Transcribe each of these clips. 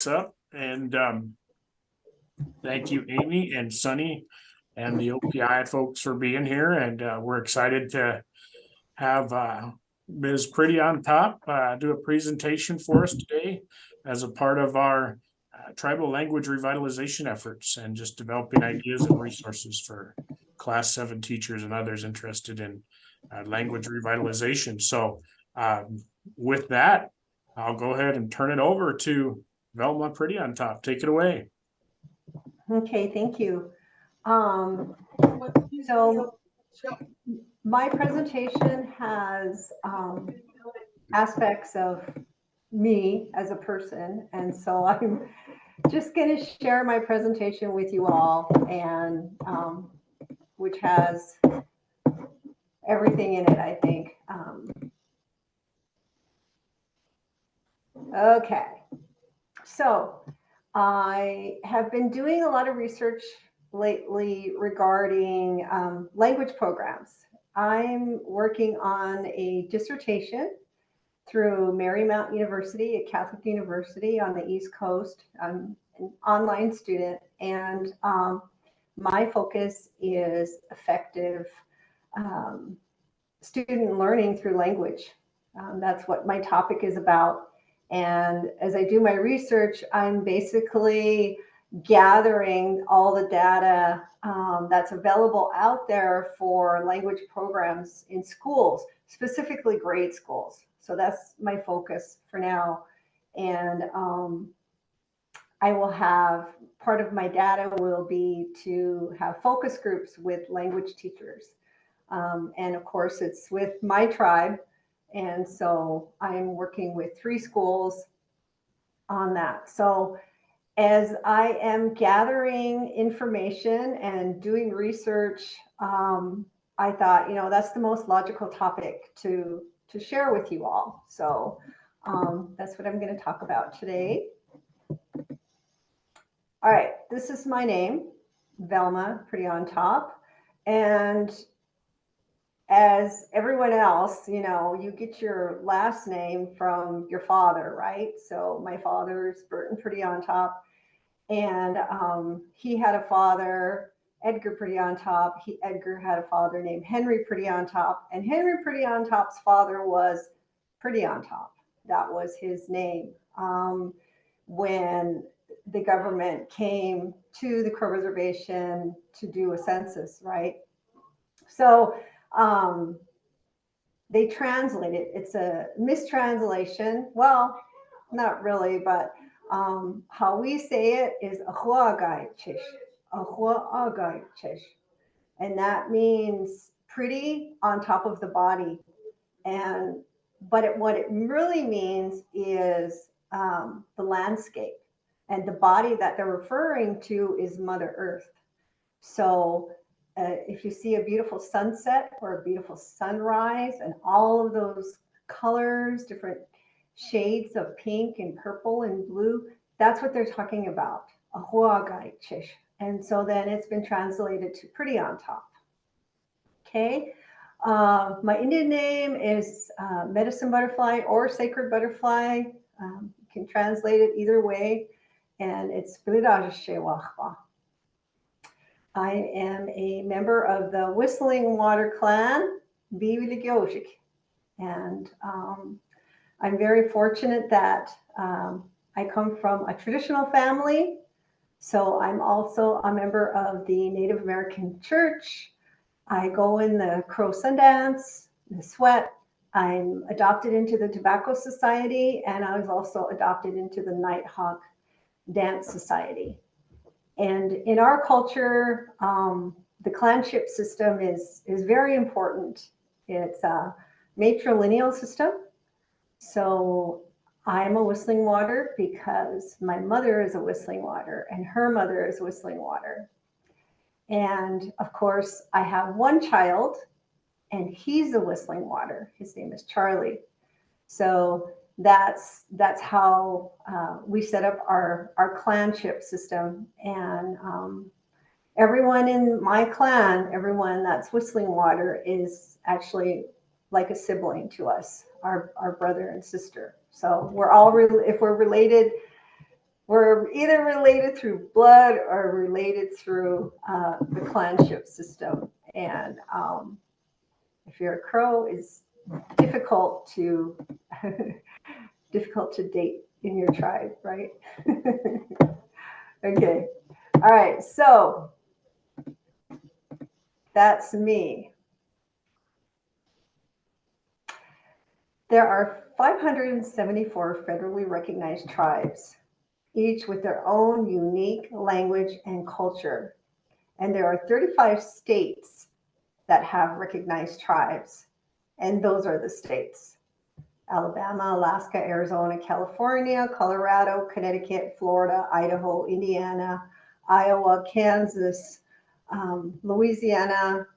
Up and thank you, Amy and Sunny and the OPI folks for being here. And we're excited to have Ms. Pretty on top do a presentation for us today as a part of our tribal language revitalization efforts and just developing ideas and resources for class 7 teachers and others interested in language revitalization. So with that, I'll go ahead and turn it over to Velma Pretty on top. Take it away. Okay, thank you. So my presentation has aspects of me as a person, and so I'm just going to share my presentation with you all, and which has everything in it, I think. Okay, so I have been doing a lot of research lately regarding language programs. I'm working on a dissertation through Marymount University, a Catholic university on the East Coast. I'm an online student, and my focus is effective student learning through language. That's what my topic is about. And as I do my research, I'm basically gathering all the data that's available out there for language programs in schools, specifically grade schools. So that's my focus for now. And I will have, part of my data will be to have focus groups with language teachers. And of course, it's with my tribe. And so I'm working with 3 schools on that. So as I am gathering information and doing research, I thought, that's the most logical topic to share with you all. So that's what I'm going to talk about today. All right, this is my name, Velma, pretty on top. And as everyone else, you get your last name from your father, right? So my father's Burton Pretty on top. And he had a father, Edgar Pretty on top. Edgar had a father named Henry Pretty on top. And Henry Pretty on top's father was Pretty on top. That was his name. When the government came to the Crow Reservation to do a census, right? So they translate it. It's a mistranslation. Well, not really, but how we say it is ahuagaichish, ahuagaichish, and that means pretty on top of the body. And what it really means is the landscape, and the body that they're referring to is Mother Earth. So if you see a beautiful sunset or a beautiful sunrise and all of those colors, different shades of pink and purple and blue, that's what they're talking about, ahuagaichish. And so then it's been translated to pretty on top. Okay. My Indian name is medicine butterfly or sacred butterfly. You can translate it either way. And it's Bridajshewachwa. I am a member of the Whistling Water Clan, Biwiligyoshik. And I'm very fortunate that I come from a traditional family. So I'm also a member of the Native American Church. I go in the Crow Sundance, the Sweat. I'm adopted into the Tobacco Society, and I was also adopted into the Nighthawk Dance Society. And in our culture, the clanship system is very important. It's a matrilineal system. So I'm a Whistling Water because my mother is a Whistling Water and her mother is Whistling Water. And of course, I have one child and he's a Whistling Water. His name is Charlie. So that's how we set up our clanship system. And everyone in my clan, everyone that's Whistling Water is actually like a sibling to us, our brother and sister. So we're all, if we're related we're either related through blood or related through the clanship system. And if you're a Crow, it's difficult to difficult to date in your tribe, right? Okay. All right. So that's me. There are 574 federally recognized tribes, each with their own unique language and culture. And there are 35 states that have recognized tribes. And those are the states: Alabama, Alaska, Arizona, California, Colorado, Connecticut, Florida, Idaho, Indiana, Iowa, Kansas, Louisiana,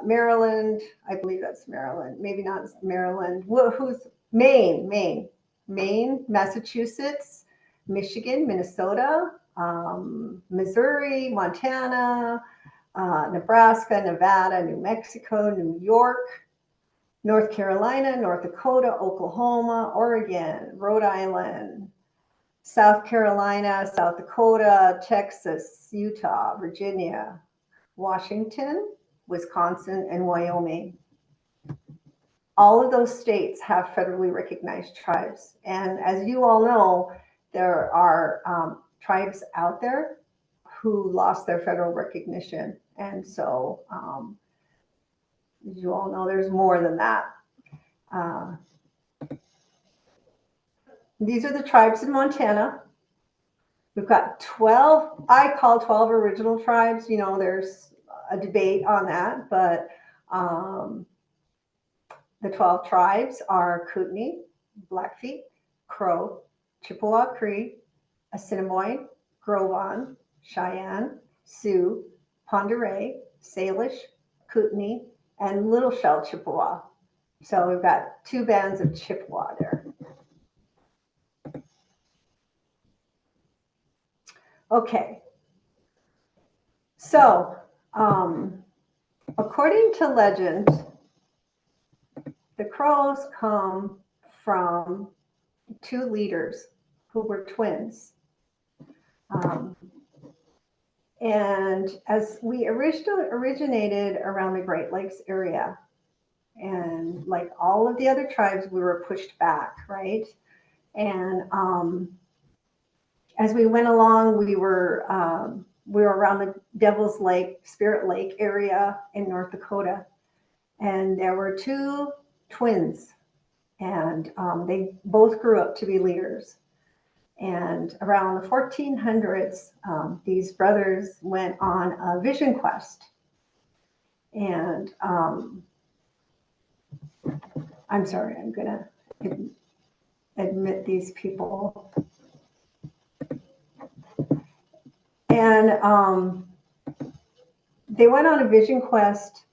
Maryland. I believe that's Maryland. Maybe not Maryland. Who's Maine, Massachusetts, Michigan, Minnesota, Missouri, Montana, Nebraska, Nevada, New Mexico, New York, North Carolina, North Dakota, Oklahoma, Oregon, Rhode Island, South Carolina, South Dakota, Texas, Utah, Virginia, Washington, Wisconsin, and Wyoming. All of those states have federally recognized tribes. And as you all know, there are tribes out there who lost their federal recognition. And so, as you all know, there's more than that. These are the tribes in Montana. We've got 12, I call 12 original tribes. You know, there's a debate on that, but the 12 tribes are Kootenai, Blackfeet, Crow, Chippewa Cree, Assiniboine, Gros Ventre, Cheyenne, Sioux, Pend Oreille, Salish, Kootenai, and Little Shell Chippewa. So we've got two bands of Chippewa there. Okay. So, according to legend, the Crows come from two leaders who were twins. And as we originally originated around the Great Lakes area, and like all of the other tribes, we were pushed back, right? And as we went along, we were around the Devil's Lake, Spirit Lake area in North Dakota, and there were two twins, and they both grew up to be leaders. And around the 1400s, these brothers went on a vision quest. And I'm sorry, I'm going to admit these people. And they went on a vision quest.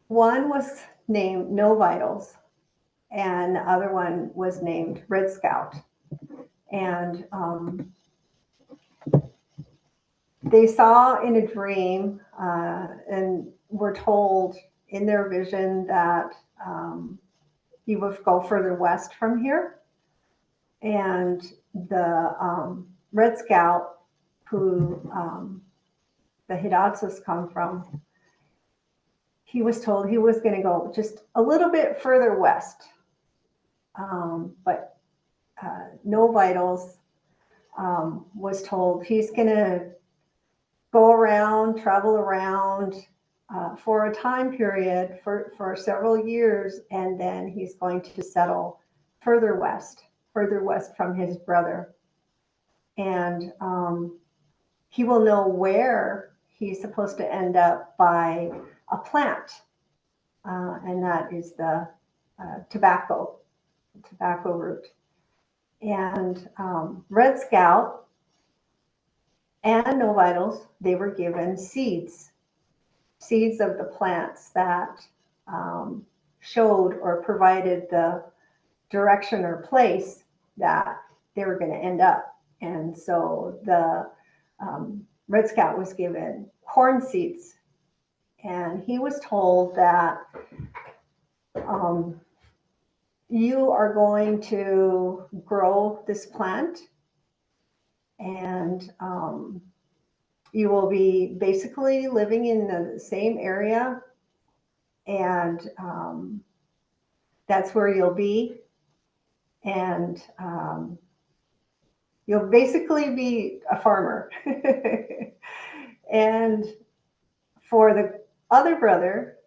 One was named No Vitals, and the other one was named Red Scout. And they saw in a dream and were told in their vision that you would go further west from here. And the Red Scout, who the Hidatsus come from, he was told he was going to go just a little bit further west. But No Vitals was told he's going to go around, travel around for a time period for several years, and then he's going to settle further west from his brother. And he will know where he's supposed to end up by a plant, and that is the tobacco root. And Red Scout and No Vitals, they were given seeds of the plants that showed or provided the direction or place that they were going to end up. And so the Red Scout was given corn seeds, and he was told that you are going to grow this plant, and you will be basically living in the same area, and that's where you'll be. And you'll basically be a farmer. And for the other brother,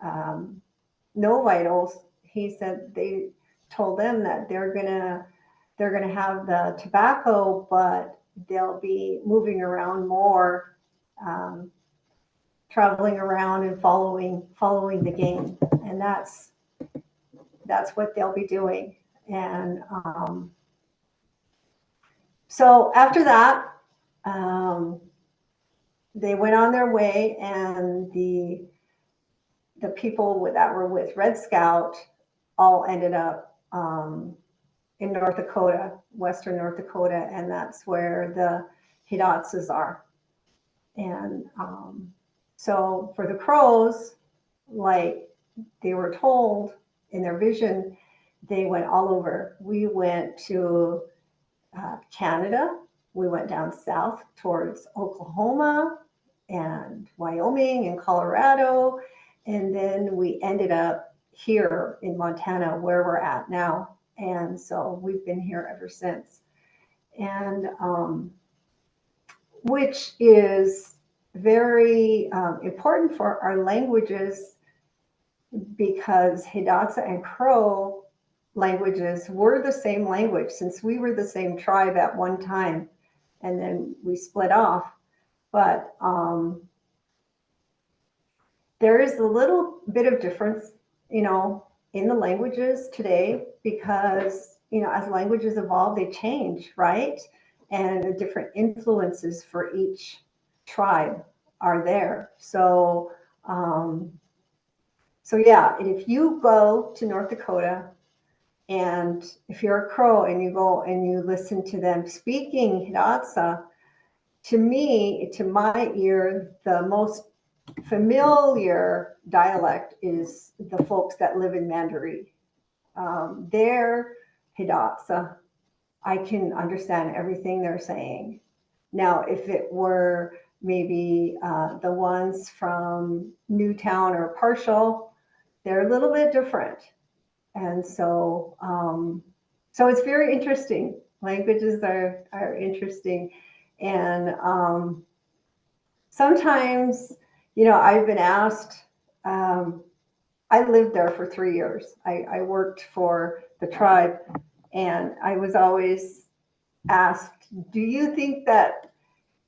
no vitals, he said they told them that they're gonna have the tobacco, but they'll be moving around more, traveling around and following the game, and that's what they'll be doing. And so after that, they went on their way, and the people that were with Red Scout all ended up in North Dakota, Western North Dakota, and that's where the Hidatsas are. And so for the Crows, like they were told in their vision, they went all over. We went to Canada. We went down south towards Oklahoma and Wyoming and Colorado. And then we ended up here in Montana, where we're at now. And so we've been here ever since. And which is very important for our languages, because Hidatsa and Crow languages were the same language, since we were the same tribe at one time, and then we split off. But there is a little bit of difference, in the languages today, because, as languages evolve, they change, right? And the different influences for each tribe are there. So, yeah, and if you go to North Dakota, and if you're a Crow and you go and you listen to them speaking Hidatsa, to me, to my ear, the most familiar dialect is the folks that live in Mandaree. Their Hidatsa, I can understand everything they're saying. Now, if it were maybe the ones from Newtown or Partial, they're a little bit different. And so, so it's very interesting. Languages are interesting. And sometimes, I've been asked, I lived there for 3 years. I worked for the tribe, and I was always asked, do you think that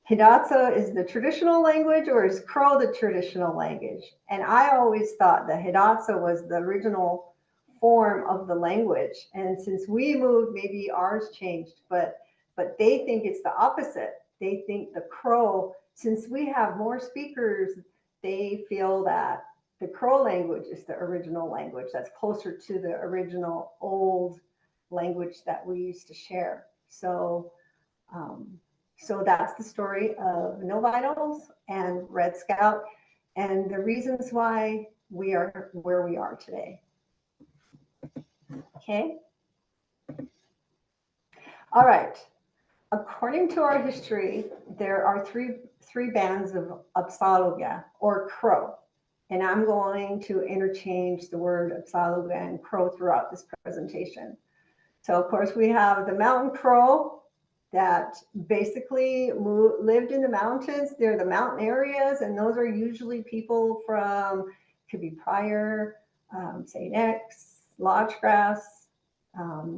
Hidatsa is the traditional language, or is Crow the traditional language? And I always thought that Hidatsa was the original form of the language. And since we moved, maybe ours changed, but they think it's the opposite. They think the Crow, since we have more speakers, they feel that the Crow language is the original language that's closer to the original old language that we used to share. So, so that's the story of No Vitals and Red Scout, and the reasons why we are where we are today. Okay. All right. According to our history, there are three bands of Apsaluga, or Crow. And I'm going to interchange the word Apsaluga and Crow throughout this presentation. So, of course, we have the mountain crow that basically lived in the mountains. They're the mountain areas, and those are usually people from, could be Pryor, St. X, Lodgegrass.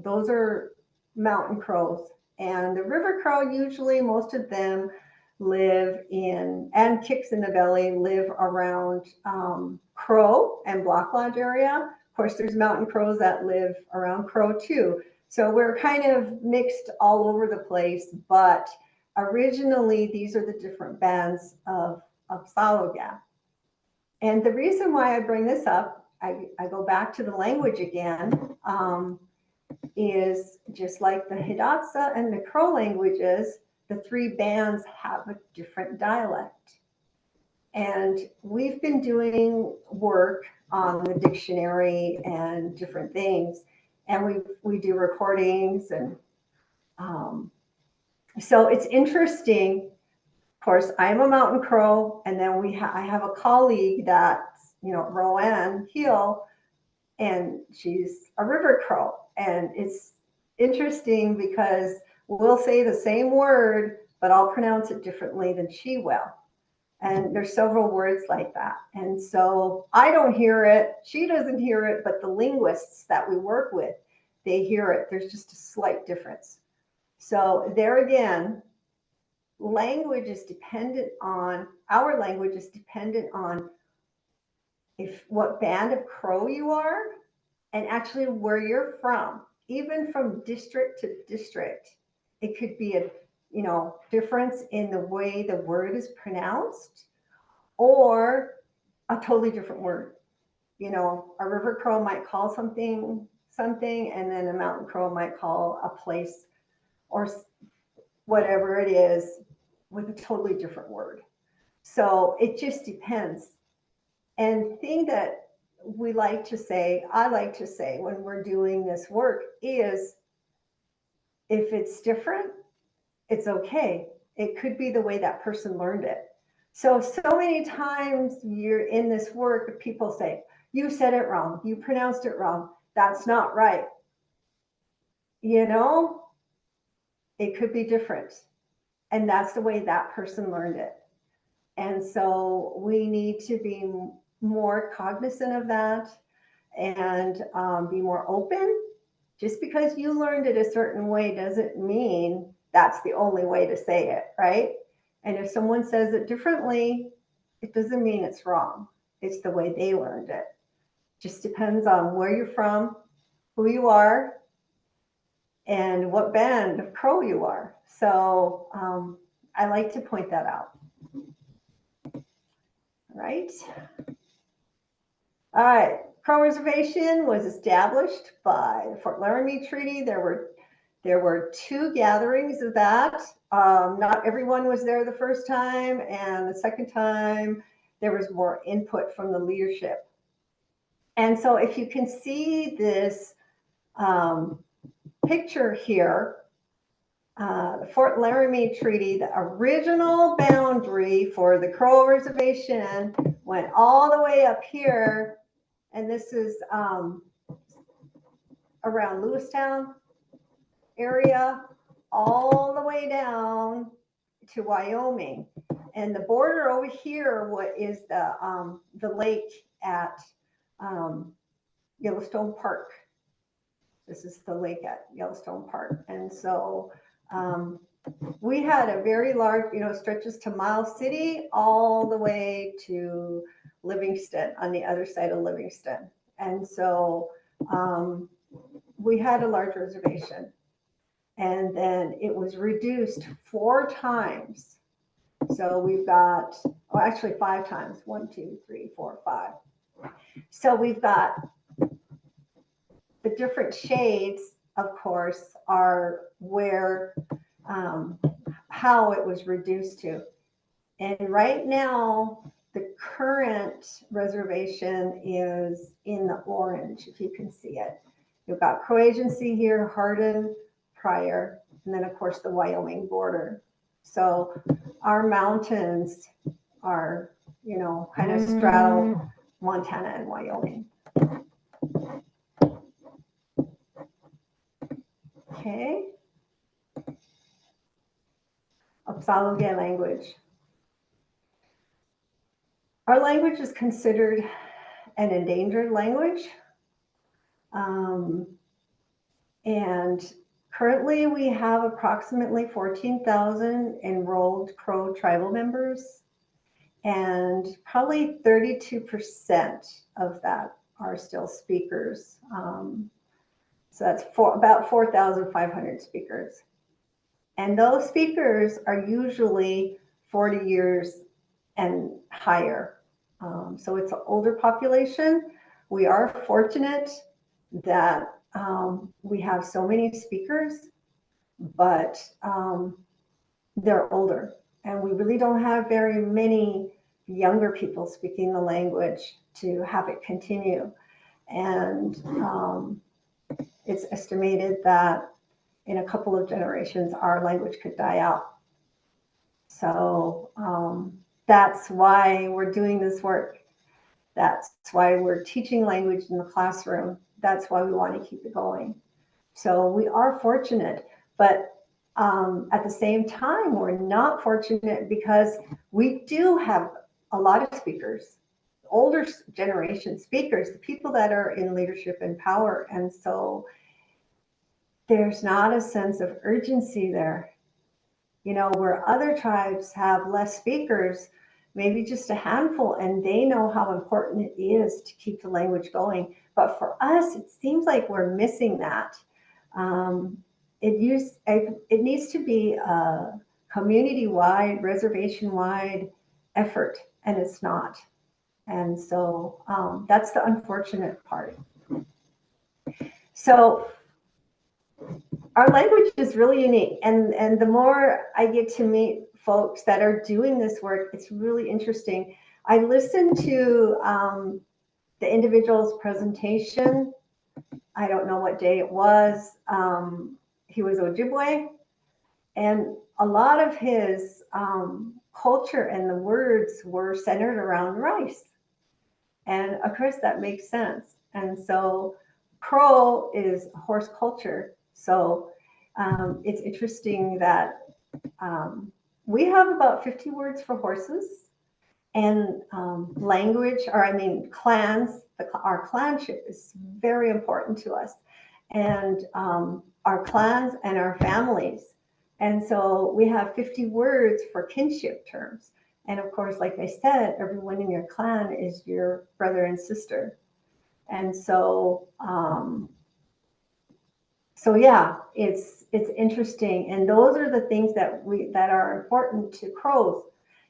Those are mountain crows. And the river crow, usually most of them live in, and Kicks in the Belly live around Crow and Black Lodge area. Of course, there's mountain crows that live around Crow too. So we're kind of mixed all over the place, but originally these are the different bands of Saloga. And the reason why I bring this up, I go back to the language again, is just like the Hidatsa and the Crow languages, the three bands have a different dialect. And we've been doing work on the dictionary and different things. and we do recordings, and so it's interesting. Of course, I'm a mountain crow, and then I have a colleague that's, Roanne Hill, and she's a river crow. And it's interesting because we'll say the same word, but I'll pronounce it differently than she will. And there's several words like that. And so I don't hear it, she doesn't hear it, but the linguists that we work with, they hear it. There's just a slight difference. So there again, our language is dependent on what band of crow you are, and actually where you're from. Even from district to district, it could be a difference in the way the word is pronounced, or a totally different word. A river crow might call something, and then a mountain crow might call a place or whatever it is with a totally different word. So it just depends. And the thing that I like to say when we're doing this work is, if it's different, it's okay. It could be the way that person learned it. So many times you're in this work, people say, you said it wrong, you pronounced it wrong, that's not right. It could be different. And that's the way that person learned it. And so we need to be more cognizant of that, and be more open. Just because you learned it a certain way doesn't mean that's the only way to say it, right? And if someone says it differently, it doesn't mean it's wrong. It's the way they learned it. Just depends on where you're from, who you are, and what band of crow you are. So I like to point that out. Right. All right. Crow Reservation was established by the Fort Laramie Treaty. There were 2 gatherings of that. Not everyone was there the first time, and the second time there was more input from the leadership. And so if you can see this picture here, the Fort Laramie Treaty, the original boundary for the Crow Reservation went all the way up here, and this is around Lewistown area, all the way down to Wyoming. And the border over here, what is the lake at Yellowstone Park. This is the lake at Yellowstone Park. And so we had a very large, stretches to Miles City all the way to Livingston, on the other side of Livingston. And so we had a large reservation. And then it was reduced 4 times. So we've got, actually 5 times, 1, 2, 3, 4, 5. So we've got the different shades, of course, are where, how it was reduced to. And right now, the current reservation is in the orange, if you can see it. You've got Crow Agency here, Hardin, Pryor, and then of course the Wyoming border. So our mountains are, kind of straddle Montana and Wyoming. Okay. Apsaluge language. Our language is considered an endangered language. And currently we have approximately 14,000 enrolled Crow tribal members, and probably 32% of that are still speakers. So that's about 4,500 speakers. And those speakers are usually 40 years and higher. So it's an older population. We are fortunate that we have so many speakers, but they're older. And we really don't have very many younger people speaking the language to have it continue. And it's estimated that in a couple of generations, our language could die out. So that's why we're doing this work. That's why we're teaching language in the classroom. That's why we want to keep it going. So we are fortunate, but at the same time, we're not fortunate because we do have a lot of speakers, older generation speakers, the people that are in leadership and power. And so there's not a sense of urgency there. You know, where other tribes have less speakers, maybe just a handful, and they know how important it is to keep the language going. But for us, it seems like we're missing that. It needs to be a community-wide, reservation-wide effort, and it's not. And so that's the unfortunate part. So our language is really unique, and the more I get to meet folks that are doing this work, it's really interesting. I listened to the individual's presentation. I don't know what day it was. He was Ojibwe, and a lot of his culture and the words were centered around rice. And of course, that makes sense. And so Crow is horse culture. So it's interesting that we have about 50 words for horses, and language, or I mean, clans, our clanship is very important to us, and our clans and our families. And so we have 50 words for kinship terms. And of course, like I said, everyone in your clan is your brother and sister. And so, yeah, it's interesting. And those are the things that are important to crows.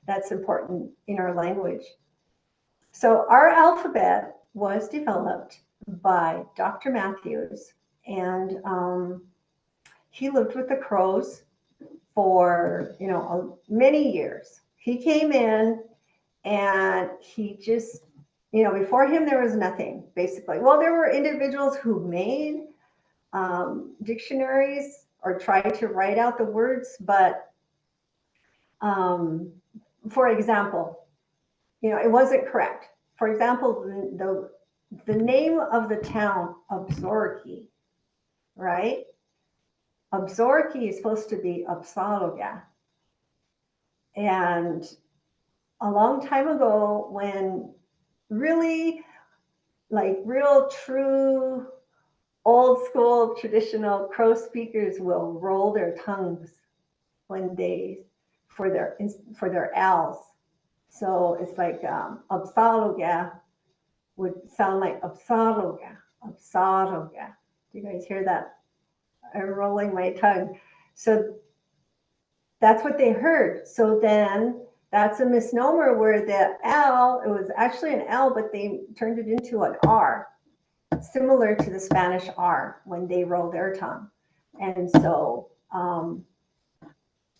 That's important in our language. So our alphabet was developed by Dr. Matthews, and he lived with the crows for many years. He came in and he just, before him there was nothing, basically. Well, there were individuals who made dictionaries or tried to write out the words, but for example, it wasn't correct. For example, the name of the town, Absorki, right? Absorki is supposed to be Upsaloga. And a long time ago, when really, like real true old school traditional Crow speakers will roll their tongues when they for their L's. So it's like Upsaloga would sound like Upsaloga, Upsaloga. Do you guys hear that? I'm rolling my tongue. So that's what they heard. So then that's a misnomer where the L, it was actually an L, but they turned it into an R, similar to the Spanish R when they roll their tongue. And so,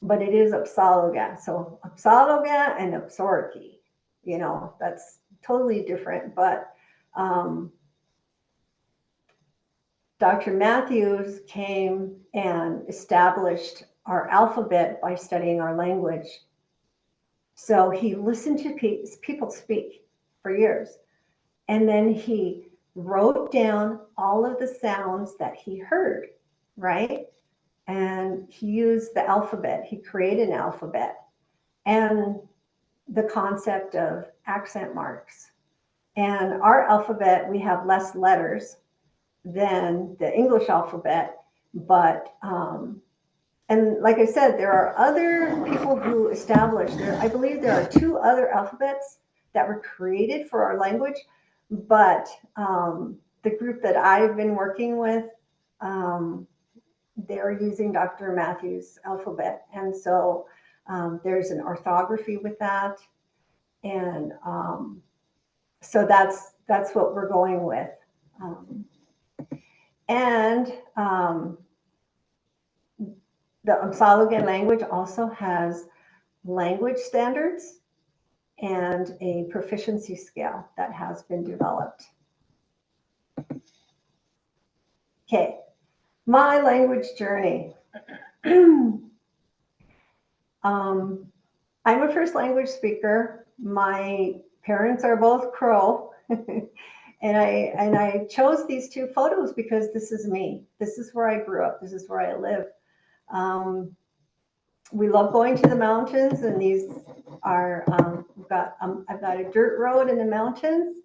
but it is Upsaloga. So Upsaloga and Upsorki, that's totally different. But Dr. Matthews came and established our alphabet by studying our language. So he listened to people speak for years. And then he wrote down all of the sounds that he heard, right? And he used the alphabet. He created an alphabet and the concept of accent marks. And our alphabet, we have less letters than the English alphabet, but and like I said, there are other people who established there. I believe there are 2 other alphabets that were created for our language, but the group that I've been working with, they're using Dr. Matthews' alphabet, and so there's an orthography with that, and so that's what we're going with. And the Upsalogan language also has language standards and a proficiency scale that has been developed. Okay, my language journey. I'm a first language speaker. My parents are both Crow. And I chose these two photos because this is me. This is where I grew up. This is where I live. We love going to the mountains, and these are I've got a dirt road in the mountains,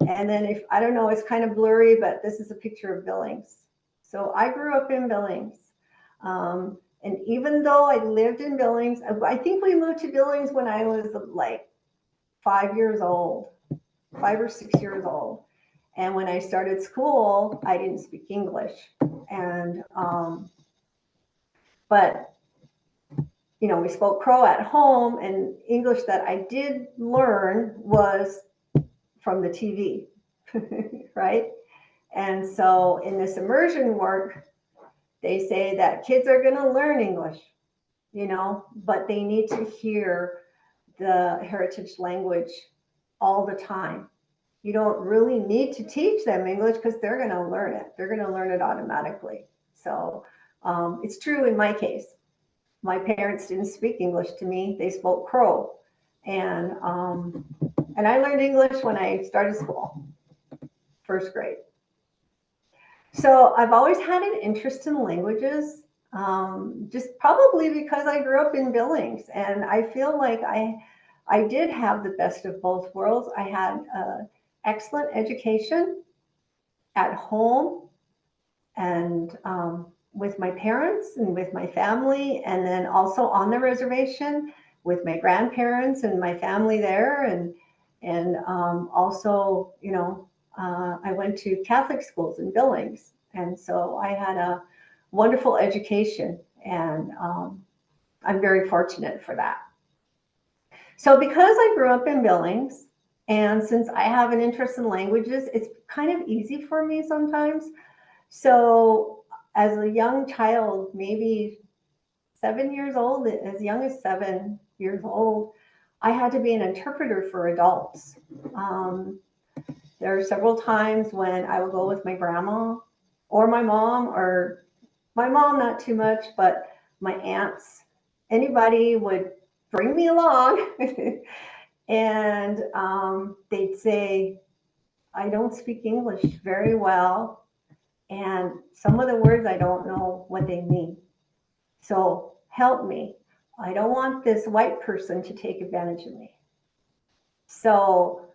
and then if I don't know, it's kind of blurry, but this is a picture of Billings. So I grew up in Billings, and even though I lived in Billings, I think we moved to Billings when I was like 5 years old, 5 or 6 years old. And when I started school, I didn't speak English. And, but, you know, we spoke Crow at home, and English that I did learn was from the TV, right? And so in this immersion work, they say that kids are going to learn English, you know, but they need to hear the heritage language all the time. You don't really need to teach them English because they're going to learn it. They're going to learn it automatically. So it's true in my case. My parents didn't speak English to me. They spoke Crow. And I learned English when I started school, first grade. So I've always had an interest in languages, just probably because I grew up in Billings. And I feel like I did have the best of both worlds. I had excellent education at home and with my parents and with my family, and then also on the reservation with my grandparents and my family there, and also, you know, I went to Catholic schools in Billings, and so I had a wonderful education, and I'm very fortunate for that. So because I grew up in Billings, and since I have an interest in languages, it's kind of easy for me sometimes. So as a young child, maybe 7 years old, as young as 7 years old, I had to be an interpreter for adults. There are several times when I would go with my grandma or my mom, not too much, but my aunts, anybody would bring me along. And they'd say, I don't speak English very well, and some of the words I don't know what they mean. So help me. I don't want this white person to take advantage of me. So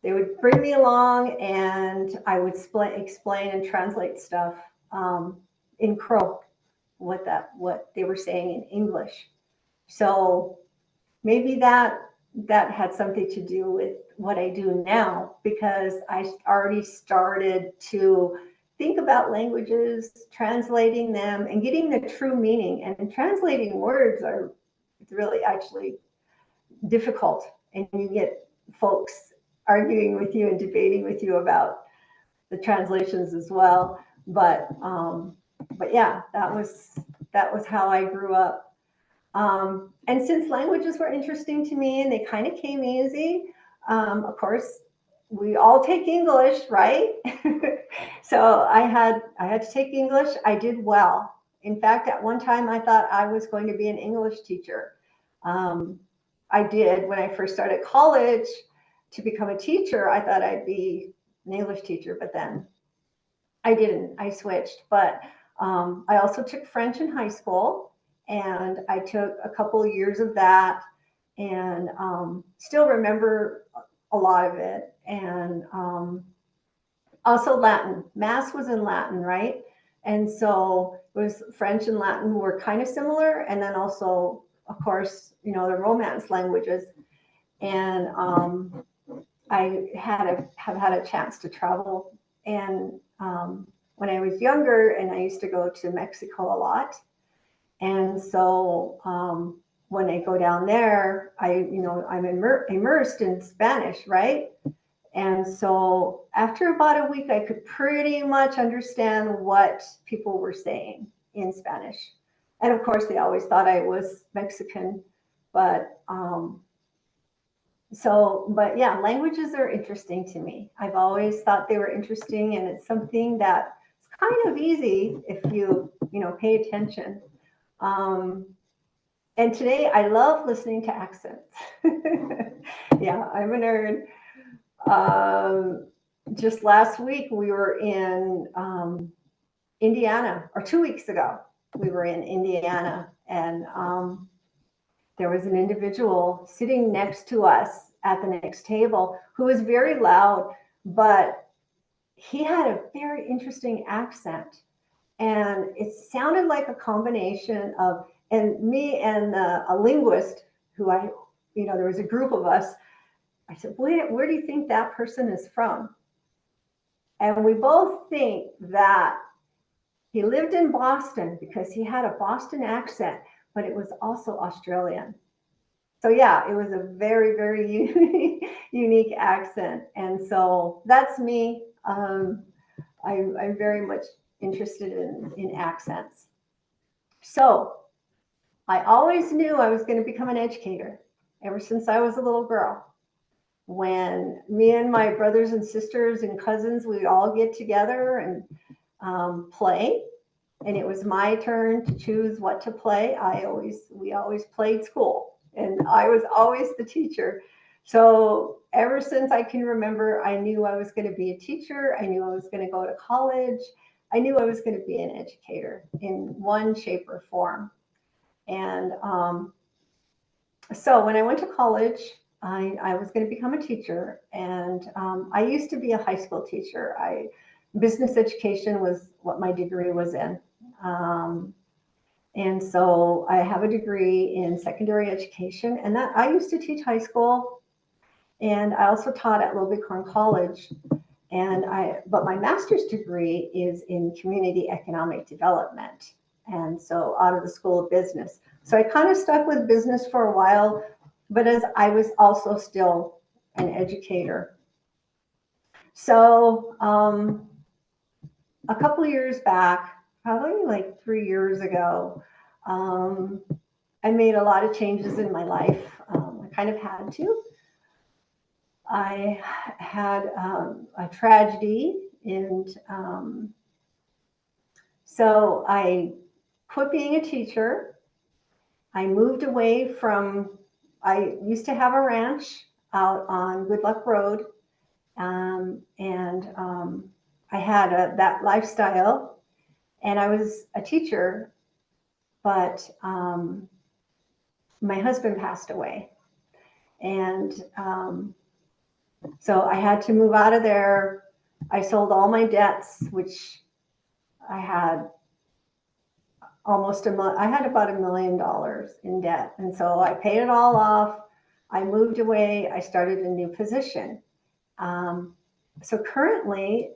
they would bring me along, and I would explain and translate stuff in Crow, what they were saying in English. So maybe that had something to do with what I do now, because I already started to think about languages, translating them, and getting the true meaning. And translating words are really actually difficult, and you get folks arguing with you and debating with you about the translations as well. But yeah, that was how I grew up. And since languages were interesting to me and they kind of came easy, of course, we all take English, right? So I had to take English. I did well. In fact, at one time, I thought I was going to be an English teacher. I did when I first started college to become a teacher. I thought I'd be an English teacher, but then I didn't. I switched. But I also took French in high school, and I took a couple of years of that, and still remember a lot of it. And also Latin. Mass was in Latin, right? And so it was French and Latin were kind of similar, and then also, of course, you know, the Romance languages. And I have had a chance to travel, and when I was younger, and I used to go to Mexico a lot. And so when I go down there, I'm immersed in Spanish, right? And so after about a week, I could pretty much understand what people were saying in Spanish. And of course, they always thought I was Mexican, but but yeah, languages are interesting to me. I've always thought they were interesting, and it's something that's kind of easy if you pay attention. And today I love listening to accents. Yeah, I'm a nerd. Just last week we were in Indiana, or 2 weeks ago we were in Indiana, and there was an individual sitting next to us at the next table who was very loud, but he had a very interesting accent. And it sounded like a combination of, and me and a linguist who there was a group of us. I said, where do you think that person is from? And we both think that he lived in Boston because he had a Boston accent, but it was also Australian. So yeah, it was a very, very unique accent. And so that's me. I'm very much interested in accents. So I always knew I was going to become an educator ever since I was a little girl. When me and my brothers and sisters and cousins, we all get together and play. And it was my turn to choose what to play. We always played school, and I was always the teacher. So ever since I can remember, I knew I was going to be a teacher. I knew I was going to go to college. I knew I was going to be an educator in one shape or form. And so when I went to college, I was going to become a teacher. And I used to be a high school teacher. Business education was what my degree was in. And so I have a degree in secondary education, and that I used to teach high school, and I also taught at Little Bighorn College. But my master's degree is in community economic development, and so out of the School of Business. So I kind of stuck with business for a while, but as I was also still an educator. So a couple of years back, probably like 3 years ago, I made a lot of changes in my life. I kind of had to. I had a tragedy, and so I quit being a teacher. I moved away I used to have a ranch out on Good Luck Road, and I had that lifestyle, and I was a teacher, but my husband passed away. And so I had to move out of there. I sold all my debts, which I had I had about $1 million in debt. And so I paid it all off. I moved away. I started a new position. So currently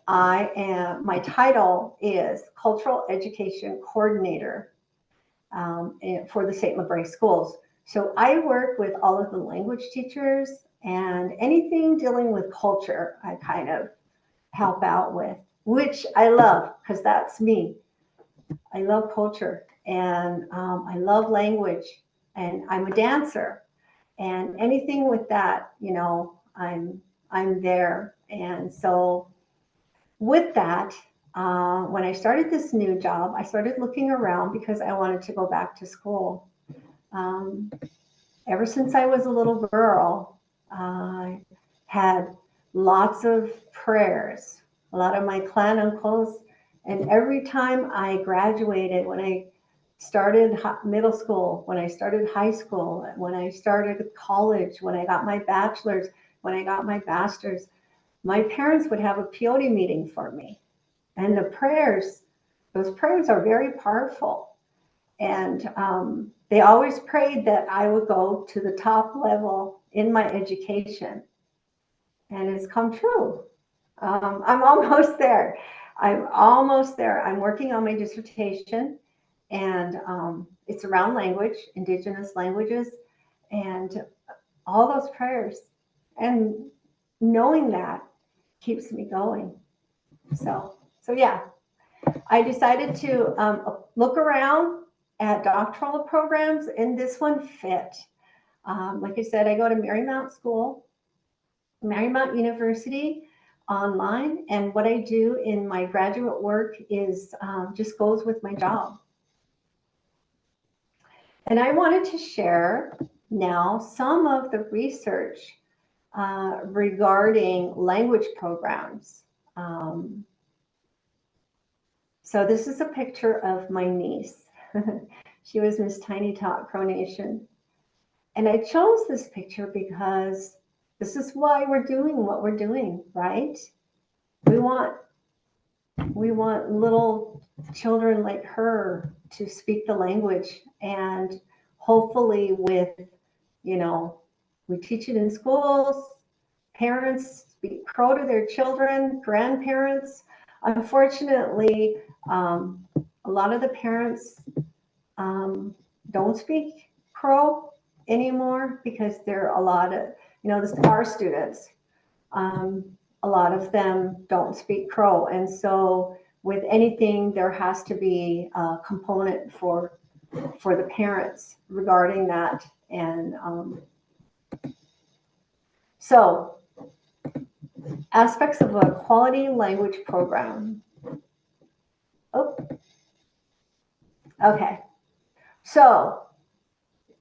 my title is Cultural Education Coordinator for the St. LeBray schools. So I work with all of the language teachers, and anything dealing with culture, I kind of help out with, which I love because that's me. I love culture, and I love language, and I'm a dancer, and anything with that, I'm there. And so with that, when I started this new job, I started looking around because I wanted to go back to school. Ever since I was a little girl, I had lots of prayers, a lot of my clan uncles, and every time I graduated, when I started middle school, when I started high school, when I started college, when I got my bachelor's, when I got my master's, my parents would have a peyote meeting for me. And those prayers are very powerful. And they always prayed that I would go to the top level in my education. And it's come true. I'm almost there. I'm working on my dissertation, and it's around language, indigenous languages, and all those prayers. And knowing that keeps me going. So yeah, I decided to look around at doctoral programs, and this one fit. Like I said, I go to Marymount University. online, and what I do in my graduate work is just goes with my job. And I wanted to share now some of the research regarding language programs. So this is a picture of my niece. She was Miss Tiny Tot Pronation. And I chose this picture because this is why we're doing what we're doing, right? We want little children like her to speak the language, and hopefully with, we teach it in schools, parents speak Crow to their children, grandparents. Unfortunately, a lot of the parents don't speak Crow anymore because there are a lot of, our students, a lot of them don't speak Crow. And so with anything, there has to be a component for the parents regarding that. And so aspects of a quality language program. Oh, okay. So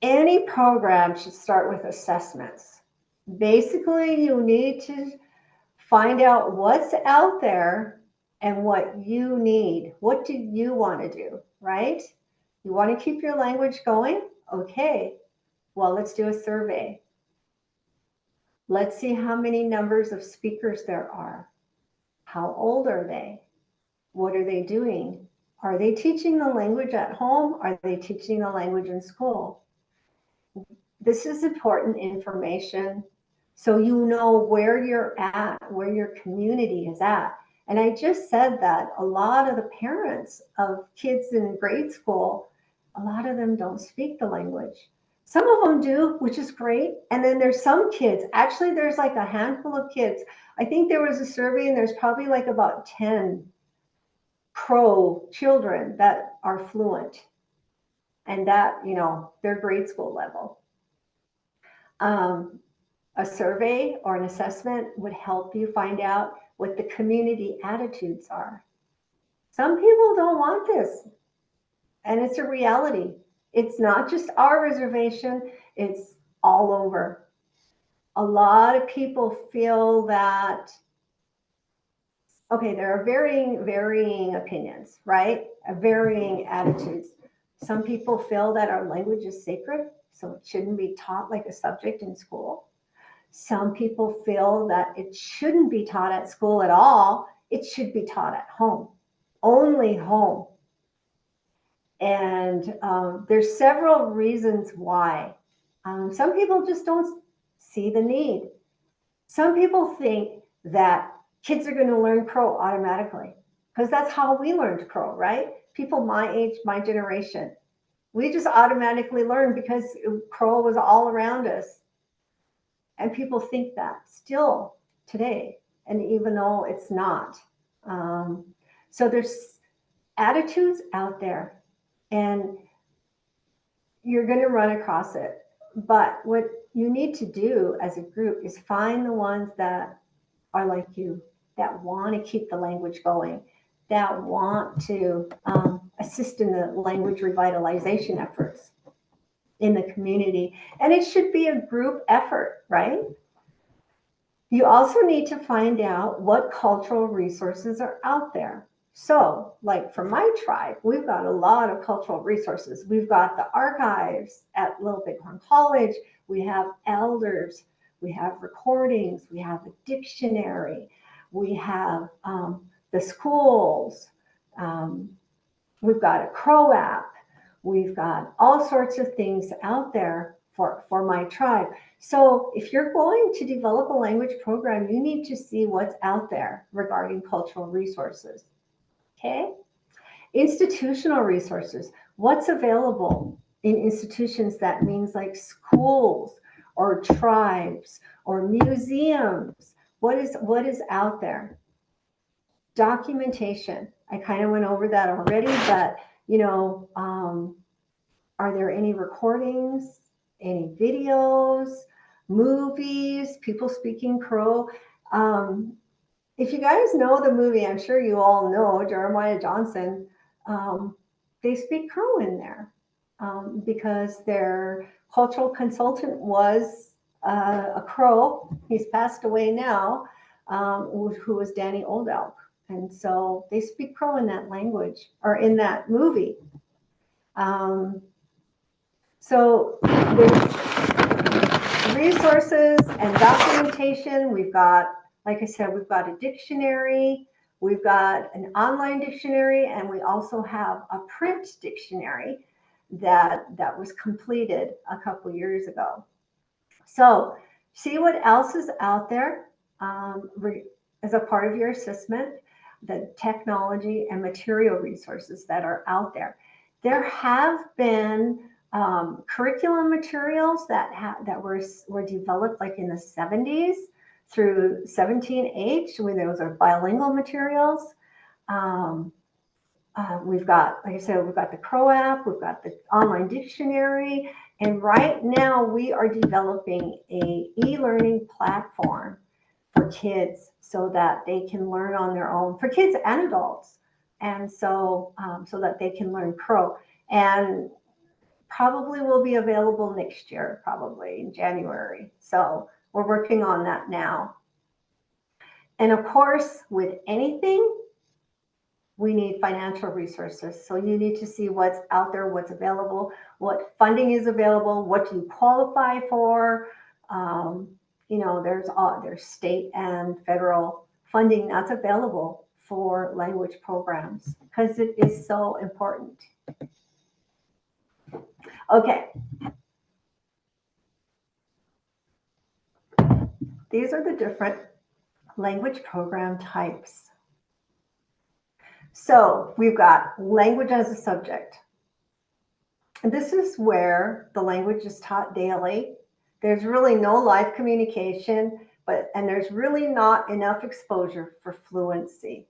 any program should start with assessments. Basically, you need to find out what's out there and what you need. What do you want to do, right? You want to keep your language going? Okay, well, let's do a survey. Let's see how many numbers of speakers there are. How old are they? What are they doing? Are they teaching the language at home? Are they teaching the language in school? This is important information so you know where you're at, where your community is at. And I just said that a lot of the parents of kids in grade school, a lot of them don't speak the language. Some of them do, which is great. And then there's some kids, actually there's like a handful of kids. I think there was a survey and there's probably like about 10 Crow children that are fluent. And that, they're grade school level. A survey or an assessment would help you find out what the community attitudes are. Some people don't want this, and it's a reality. It's not just our reservation, it's all over. A lot of people feel that, okay, there are varying opinions, right? Varying attitudes. Some people feel that our language is sacred, so it shouldn't be taught like a subject in school. Some people feel that it shouldn't be taught at school at all. It should be taught at home, only home. And there's several reasons why. Some people just don't see the need. Some people think that kids are going to learn Crow automatically because that's how we learned Crow, right? People my age, my generation, we just automatically learned because Crow was all around us. And people think that still today, and even though it's not. So there's attitudes out there, and you're going to run across it. But what you need to do as a group is find the ones that are like you, that want to keep the language going, that want to assist in the language revitalization efforts in the community. And it should be a group effort, right? You also need to find out what cultural resources are out there. So, like for my tribe, we've got a lot of cultural resources. We've got the archives at Little Bighorn College. We have elders. We have recordings. We have a dictionary. We have the schools. We've got a Crow app. We've got all sorts of things out there for my tribe. So if you're going to develop a language program, you need to see what's out there regarding cultural resources. Okay? Institutional resources. What's available in institutions? That means like schools or tribes or museums. What is out there? Documentation. I kind of went over that already, but are there any recordings, any videos, movies, people speaking Crow? if you guys know the movie, I'm sure you all know Jeremiah Johnson. They speak Crow in there because their cultural consultant was a Crow. He's passed away now, who was Danny Old Elk. And so they speak Crow in that language or in that movie. So there's resources and documentation. We've got, like I said, we've got a dictionary, we've got an online dictionary, and we also have a print dictionary that was completed a couple years ago. So see what else is out there as a part of your assessment, the technology and material resources that are out there. There have been curriculum materials that were developed like in the 70s through 17H, when those are bilingual materials. We've got, like I said, we've got the Crow app, we've got the online dictionary, and right now we are developing a e-learning platform for kids so that they can learn on their own, for kids and adults, and so that they can learn Crow. And probably will be available next year, probably in January. So we're working on that now. And of course, with anything, we need financial resources. So you need to see what's out there, what's available, what funding is available, what do you qualify for. There's state and federal funding that's available for language programs because it is so important. Okay. These are the different language program types. So we've got language as a subject. And this is where the language is taught daily. There's really no live communication, and there's really not enough exposure for fluency.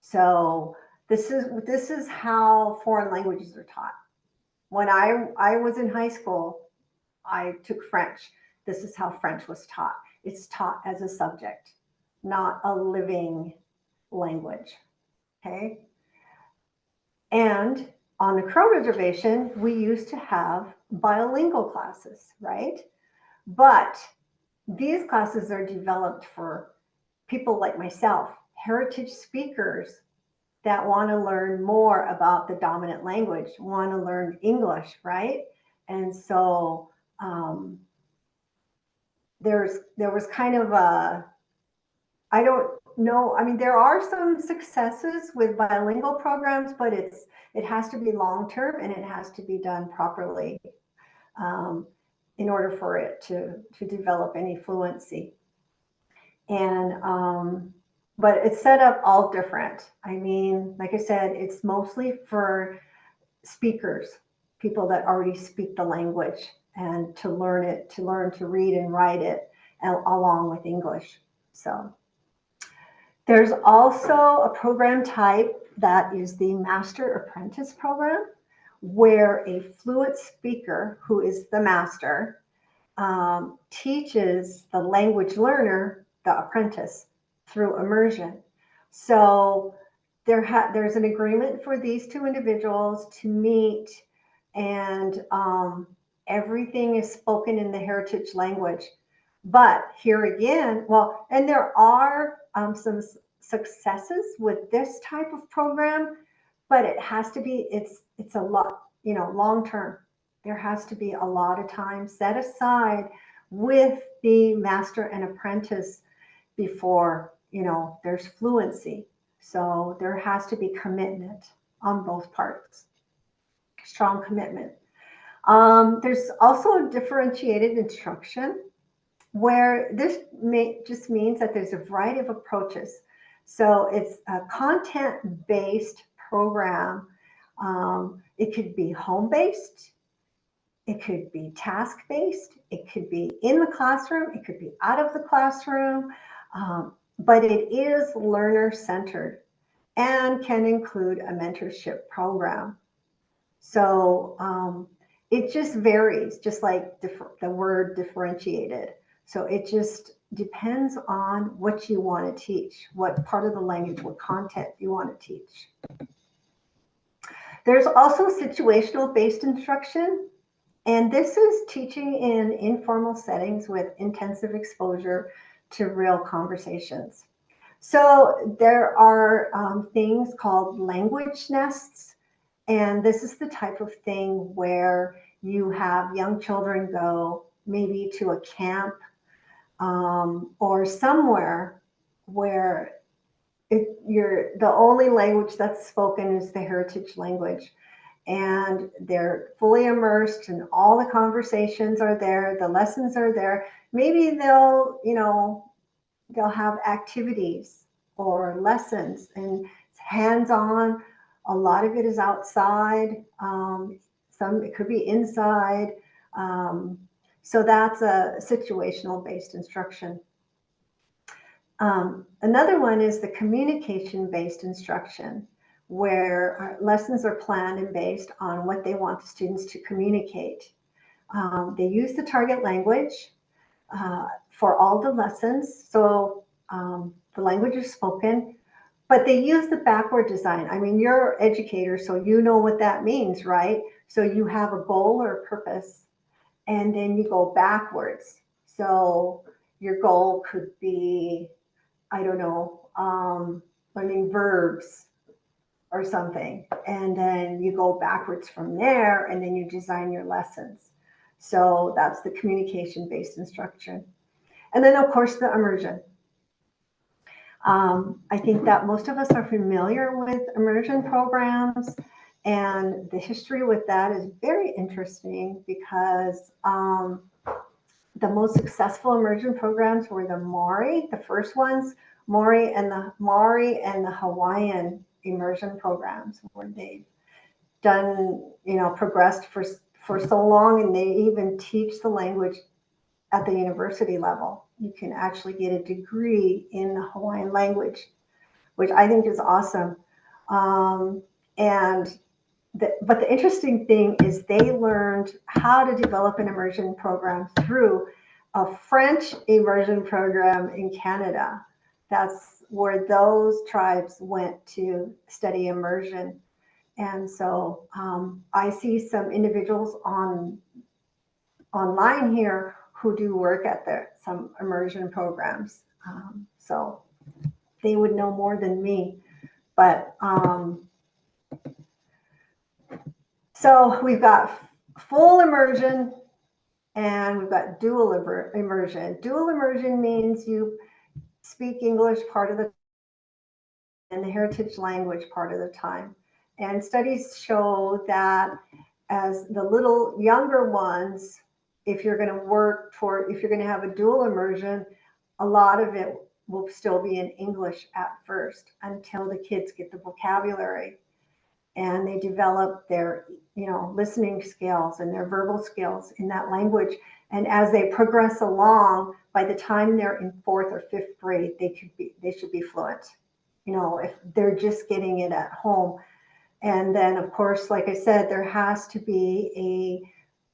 So this is how foreign languages are taught. When I was in high school, I took French. This is how French was taught. It's taught as a subject, not a living language. Okay. And on the Crow Reservation, we used to have bilingual classes, right? But these classes are developed for people like myself, heritage speakers that want to learn more about the dominant language, want to learn English, right? And so there was kind of I don't know. I mean, there are some successes with bilingual programs, but it has to be long term and it has to be done properly in order for it to develop any fluency. And but it's set up all different. I mean, like I said, it's mostly for speakers, people that already speak the language, and to learn it, to learn to read and write it along with English. So there's also a program type that is the Master Apprentice program, where a fluent speaker who is the master teaches the language learner, the apprentice, through immersion. So there's an agreement for these two individuals to meet, and everything is spoken in the heritage language. But here again, well, and there are some successes with this type of program, but it has to be, it's a lot, long term. There has to be a lot of time set aside with the master and apprentice before, there's fluency. So there has to be commitment on both parts, strong commitment. There's also differentiated instruction, where this just means that there's a variety of approaches. So it's a content-based program. It could be home-based, it could be task-based, it could be in the classroom, it could be out of the classroom, but it is learner-centered and can include a mentorship program. So it just varies, just like the word differentiated. So it just depends on what you want to teach, what part of the language, what content you want to teach. There's also situational based instruction, and this is teaching in informal settings with intensive exposure to real conversations. So there are things called language nests, and this is the type of thing where you have young children go maybe to a camp or somewhere where the only language that's spoken is the heritage language, and they're fully immersed and all the conversations are there, the lessons are there. Maybe they'll have activities or lessons, and it's hands-on. A lot of it is outside. Some it could be inside. So that's a situational based instruction. Another one is the communication-based instruction, where lessons are planned and based on what they want the students to communicate. They use the target language for all the lessons, so the language is spoken, but they use the backward design. I mean, you're an educator, so you know what that means, right? So you have a goal or a purpose, and then you go backwards. So your goal could be, I don't know, learning verbs or something. And then you go backwards from there, and then you design your lessons. So that's the communication-based instruction. And then, of course, the immersion. I think that most of us are familiar with immersion programs, and the history with that is very interesting because the most successful immersion programs were the Maori, the first ones, Maori and the Hawaiian immersion programs, where they've done, progressed for so long, and they even teach the language at the university level. You can actually get a degree in the Hawaiian language, which I think is awesome. But the interesting thing is they learned how to develop an immersion program through a French immersion program in Canada. That's where those tribes went to study immersion. And so I see some individuals online here who do work at some immersion programs. So they would know more than me. But so we've got full immersion and we've got dual immersion. Dual immersion means you speak English part of the and the heritage language part of the time. And studies show that as the little younger ones, if you're going to have a dual immersion, a lot of it will still be in English at first until the kids get the vocabulary and they develop their, listening skills and their verbal skills in that language. And as they progress along, by the time they're in 4th or 5th grade, they should be fluent, if they're just getting it at home. And then, of course, like I said, there has to be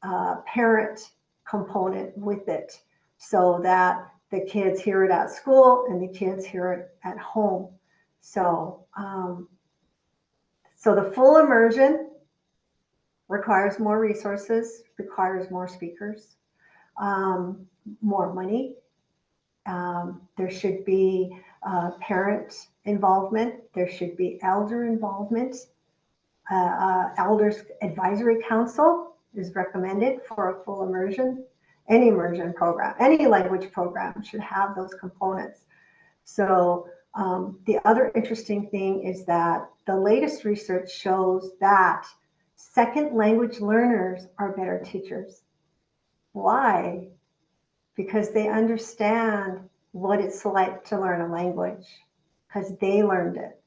a parent component with it so that the kids hear it at school and the kids hear it at home. So, so the full immersion requires more resources, requires more speakers, more money. There should be parent involvement. There should be elder involvement. Elders Advisory Council is recommended for a full immersion. Any immersion program, any language program should have those components. So the other interesting thing is that the latest research shows that second language learners are better teachers. Why? Because they understand what it's like to learn a language, because they learned it.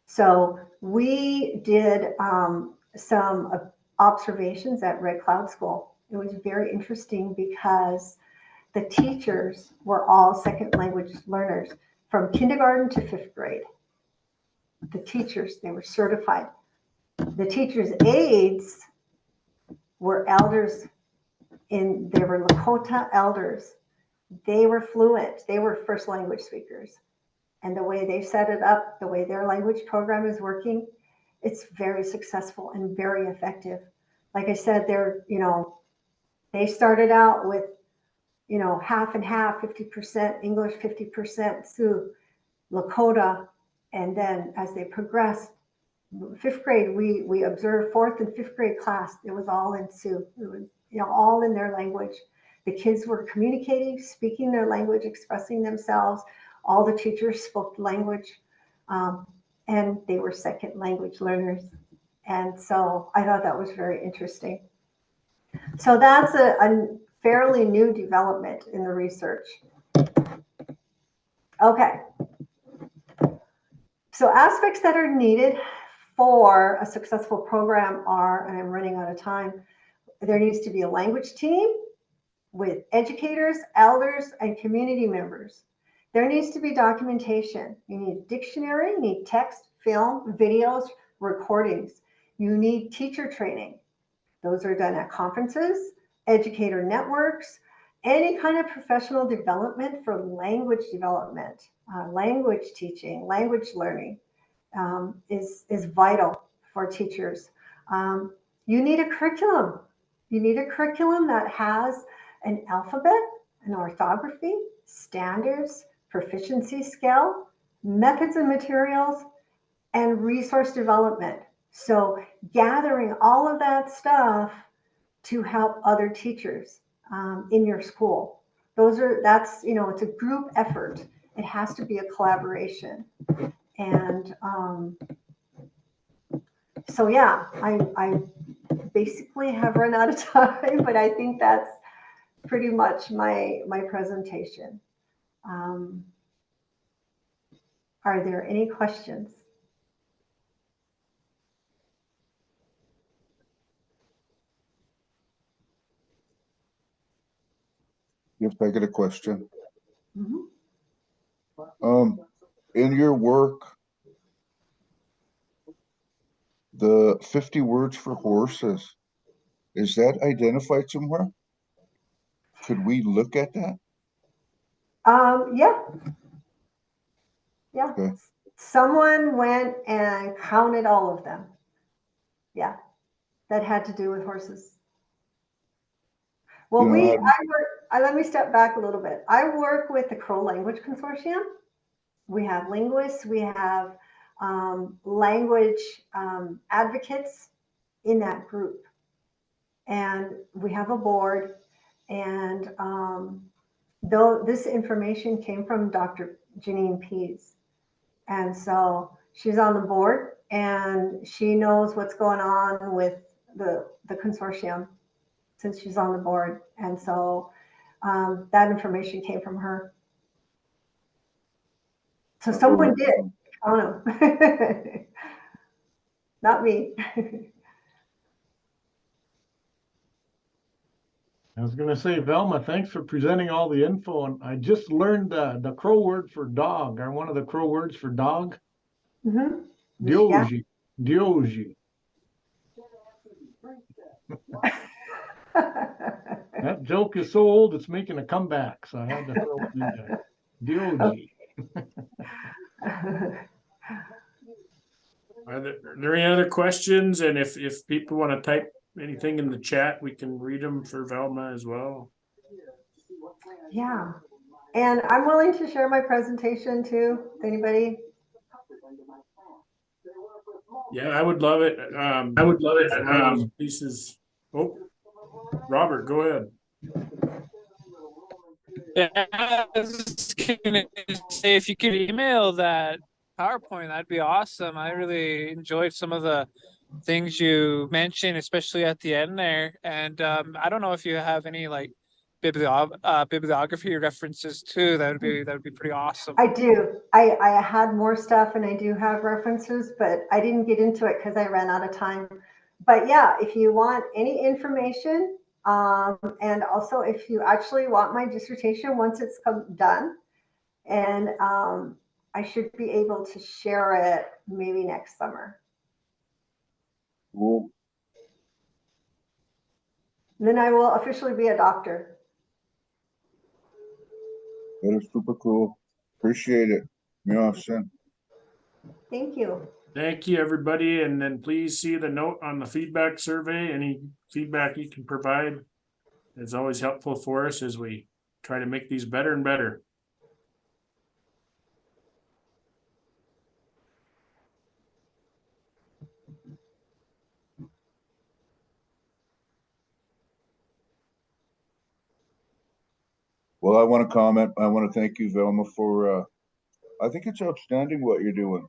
So we did some observations at Red Cloud School. It was very interesting because the teachers were all second language learners from kindergarten to 5th grade. The teachers, they were certified. The teachers' aides were elders they were Lakota elders they were fluent. They were first language speakers. And the way they set it up, the way their language program is working, it's very successful and very effective. Like I said, they started out with, half and half, 50% English, 50% Sioux, Lakota. And then as they progressed, fifth grade, we observed fourth and fifth grade class. It was all in Sioux. It was, all in their language. The kids were communicating, speaking their language, expressing themselves. All the teachers spoke language, and they were second language learners. And so I thought that was very interesting. So that's a fairly new development in the research. Okay. So aspects that are needed for a successful program are, and I'm running out of time, there needs to be a language team with educators, elders, and community members. There needs to be documentation. You need a dictionary, you need text, film, videos, recordings. You need teacher training. Those are done at conferences, educator networks, any kind of professional development for language development, language teaching, language learning is vital for teachers. You need a curriculum. You need a curriculum that has an alphabet, an orthography, standards, proficiency scale, methods and materials, and resource development. So gathering all of that stuff to help other teachers in your school. It's a group effort. It has to be a collaboration. And so yeah, I basically have run out of time, but I think that's pretty much my presentation. Are there any questions? Yes, I get a question. Mhm. In your work, the 50 words for horses, is that identified somewhere? Could we look at that? Yeah. Okay. Someone went and counted all of them. Yeah, that had to do with horses. Well, let me step back a little bit. I work with the Crow Language Consortium. We have linguists, we have language advocates in that group. And we have a board. And though this information came from Dr. Janine Pease. And so she's on the board and she knows what's going on with the consortium since she's on the board. And so that information came from her. So someone did count them. Not me. I was going to say, Velma, thanks for presenting all the info. And I just learned the Crow word for dog, or one of the Crow words for dog. Mm-hmm. Dioji. Dioji. That joke is so old, it's making a comeback. So I had to throw it in there. Dioji. Are there any other questions? And if people want to type anything in the chat, we can read them for Velma as well. Yeah. And I'm willing to share my presentation too. Anybody? Yeah, I would love it. Pieces. Oh, Robert, go ahead. Yeah, I was just gonna say if you could email that PowerPoint, that'd be awesome. I really enjoyed some of the things you mentioned, especially at the end there. And I don't know if you have any like bibliography references too. That would be pretty awesome. I do. I had more stuff and I do have references, but I didn't get into it because I ran out of time. But yeah, if you want any information, and also if you actually want my dissertation once it's done, and I should be able to share it maybe next summer. Cool. Then I will officially be a doctor. That is super cool. Appreciate it. Yeah, Thank you. Thank you, everybody. And then please see the note on the feedback survey. Any feedback you can provide is always helpful for us as we try to make these better and better. Well, I want to comment. I want to thank you, Velma, for I think it's outstanding what you're doing.